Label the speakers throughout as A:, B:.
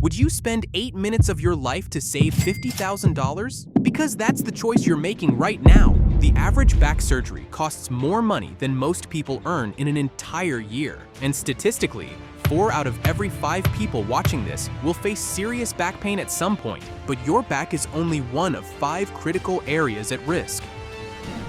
A: Would you spend 8 minutes of your life to save $50,000? Because that's the choice you're making right now. The average back surgery costs more money than most people earn in an entire year. And statistically, 4 out of every 5 people watching this will face serious back pain at some point, but your back is only one of 5 critical areas at risk.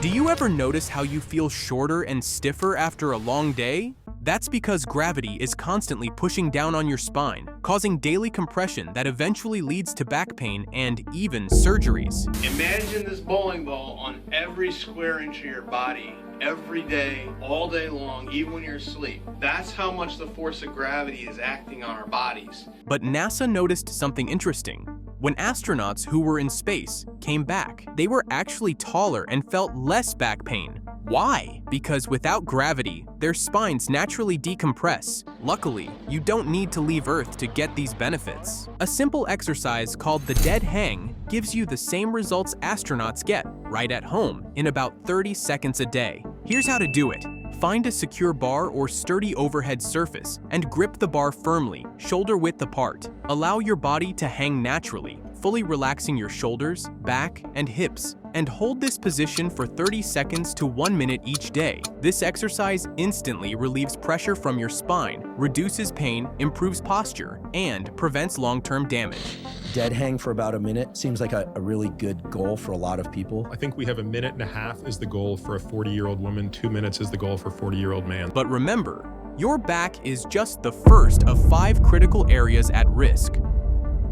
A: Do you ever notice how you feel shorter and stiffer after a long day? That's because gravity is constantly pushing down on your spine, causing daily compression that eventually leads to back pain and even surgeries.
B: Imagine this bowling ball on every square inch of your body, every day, all day long, even when you're asleep. That's how much the force of gravity is acting on our bodies.
A: But NASA noticed something interesting. When astronauts who were in space came back, they were actually taller and felt less back pain. Why? Because without gravity, their spines naturally decompress. Luckily, you don't need to leave Earth to get these benefits. A simple exercise called the dead hang gives you the same results astronauts get right at home in about 30 seconds a day. Here's how to do it. Find a secure bar or sturdy overhead surface and grip the bar firmly, shoulder width apart. Allow your body to hang naturally, fully relaxing your shoulders, back, and hips. And hold this position for 30 seconds to 1 minute each day. This exercise instantly relieves pressure from your spine, reduces pain, improves posture, and prevents long-term damage.
C: Dead hang for about a minute seems like a really good goal for a lot of people.
D: I think we have 1.5 minutes is the goal for a 40-year-old woman, 2 minutes is the goal for a 40-year-old man.
A: But remember, your back is just the first of 5 critical areas at risk.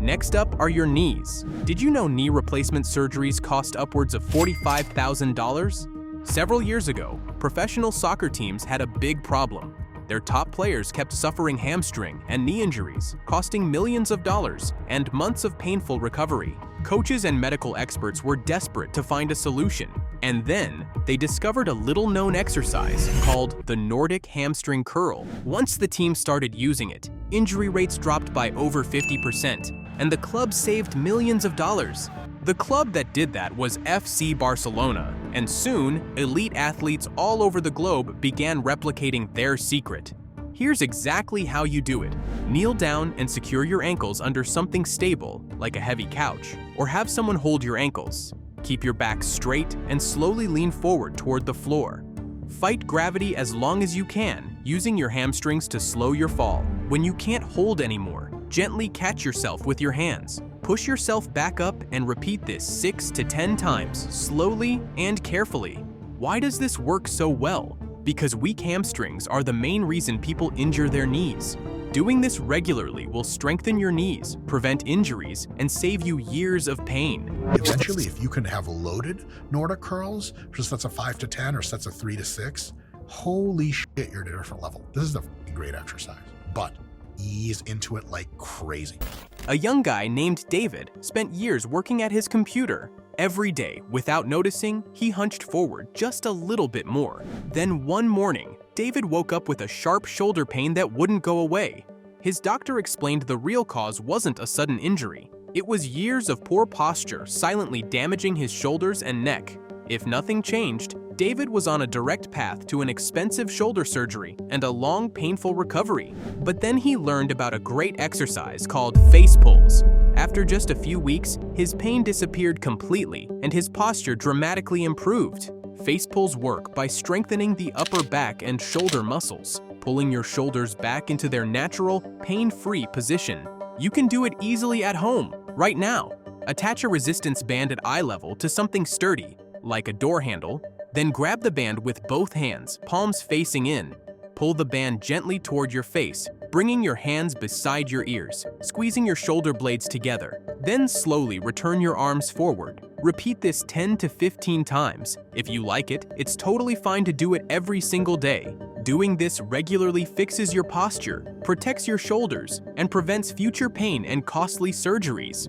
A: Next up are your knees. Did you know knee replacement surgeries cost upwards of $45,000? Several years ago, professional soccer teams had a big problem. Their top players kept suffering hamstring and knee injuries, costing millions of dollars and months of painful recovery. Coaches and medical experts were desperate to find a solution, and then they discovered a little-known exercise called the Nordic hamstring curl. Once the team started using it, injury rates dropped by over 50%, and the club saved millions of dollars. The club that did that was FC Barcelona, and soon, elite athletes all over the globe began replicating their secret. Here's exactly how you do it. Kneel down and secure your ankles under something stable, like a heavy couch, or have someone hold your ankles. Keep your back straight and slowly lean forward toward the floor. Fight gravity as long as you can, using your hamstrings to slow your fall. When you can't hold anymore, gently catch yourself with your hands. Push yourself back up and repeat this 6 to 10 times, slowly and carefully. Why does this work so well? Because weak hamstrings are the main reason people injure their knees. Doing this regularly will strengthen your knees, prevent injuries, and save you years of pain.
E: Eventually, if you can have loaded Nordic curls, for sets of 5 to 10 or sets of 3 to 6, holy shit, you're at a different level. This is a great exercise, but ease into it like crazy.
A: A young guy named David spent years working at his computer. Every day, without noticing, he hunched forward just a little bit more. Then one morning, David woke up with a sharp shoulder pain that wouldn't go away. His doctor explained the real cause wasn't a sudden injury. It was years of poor posture silently damaging his shoulders and neck. If nothing changed, David was on a direct path to an expensive shoulder surgery and a long, painful recovery. But then he learned about a great exercise called face pulls. After just a few weeks, his pain disappeared completely and his posture dramatically improved. Face pulls work by strengthening the upper back and shoulder muscles, pulling your shoulders back into their natural, pain-free position. You can do it easily at home, right now. Attach a resistance band at eye level to something sturdy, like a door handle, then grab the band with both hands, palms facing in. Pull the band gently toward your face, bringing your hands beside your ears, squeezing your shoulder blades together. Then slowly return your arms forward. Repeat this 10 to 15 times. If you like it, it's totally fine to do it every single day. Doing this regularly fixes your posture, protects your shoulders, and prevents future pain and costly surgeries.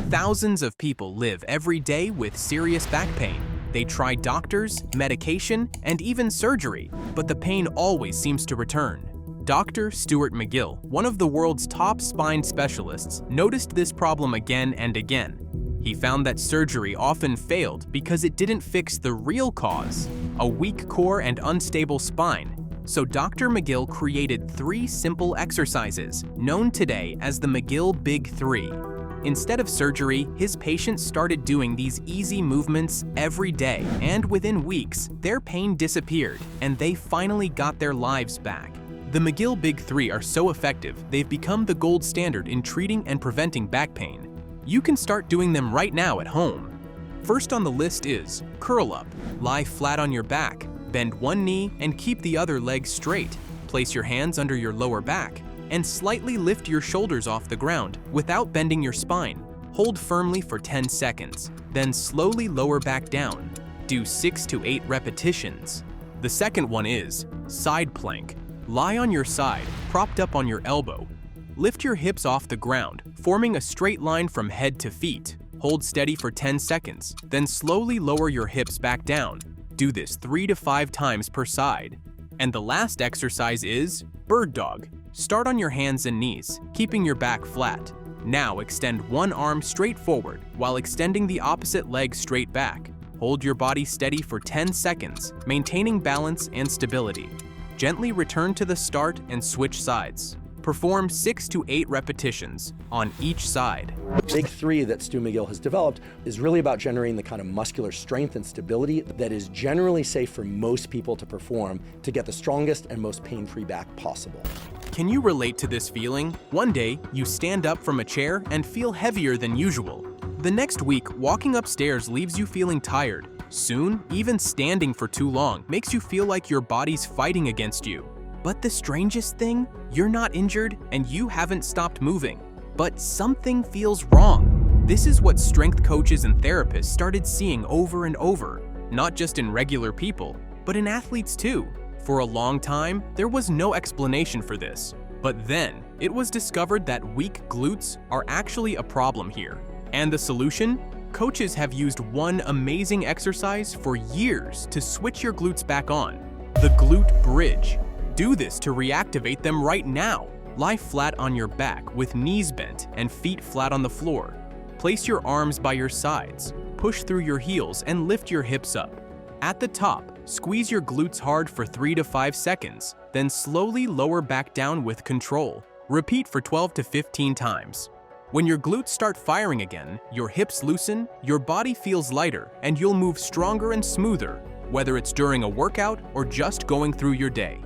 A: Thousands of people live every day with serious back pain. They try doctors, medication, and even surgery, but the pain always seems to return. Dr. Stuart McGill, one of the world's top spine specialists, noticed this problem again and again. He found that surgery often failed because it didn't fix the real cause, a weak core and unstable spine. So Dr. McGill created 3 simple exercises, known today as the McGill Big 3. Instead of surgery, his patients started doing these easy movements every day, and within weeks, their pain disappeared, and they finally got their lives back. The McGill Big 3 are so effective, they've become the gold standard in treating and preventing back pain. You can start doing them right now at home. First on the list is curl up. Lie flat on your back, bend one knee, and keep the other leg straight. Place your hands under your lower back, and slightly lift your shoulders off the ground without bending your spine. Hold firmly for 10 seconds, then slowly lower back down. Do 6 to 8 repetitions. The second one is side plank. Lie on your side, propped up on your elbow. Lift your hips off the ground, forming a straight line from head to feet. Hold steady for 10 seconds, then slowly lower your hips back down. Do this 3 to 5 times per side. And the last exercise is bird dog. Start on your hands and knees, keeping your back flat. Now extend one arm straight forward while extending the opposite leg straight back. Hold your body steady for 10 seconds, maintaining balance and stability. Gently return to the start and switch sides. Perform 6 to 8 repetitions on each side.
C: Big 3 that Stu McGill has developed is really about generating the kind of muscular strength and stability that is generally safe for most people to perform to get the strongest and most pain-free back possible.
A: Can you relate to this feeling? One day, you stand up from a chair and feel heavier than usual. The next week, walking upstairs leaves you feeling tired. Soon, even standing for too long makes you feel like your body's fighting against you. But the strangest thing, you're not injured and you haven't stopped moving. But something feels wrong. This is what strength coaches and therapists started seeing over and over, not just in regular people, but in athletes too. For a long time, there was no explanation for this. But then, it was discovered that weak glutes are actually a problem here. And the solution? Coaches have used one amazing exercise for years to switch your glutes back on, the glute bridge. Do this to reactivate them right now. Lie flat on your back with knees bent and feet flat on the floor. Place your arms by your sides, push through your heels and lift your hips up. At the top, squeeze your glutes hard for 3 to 5 seconds, then slowly lower back down with control. Repeat for 12 to 15 times. When your glutes start firing again, your hips loosen, your body feels lighter, and you'll move stronger and smoother, whether it's during a workout or just going through your day.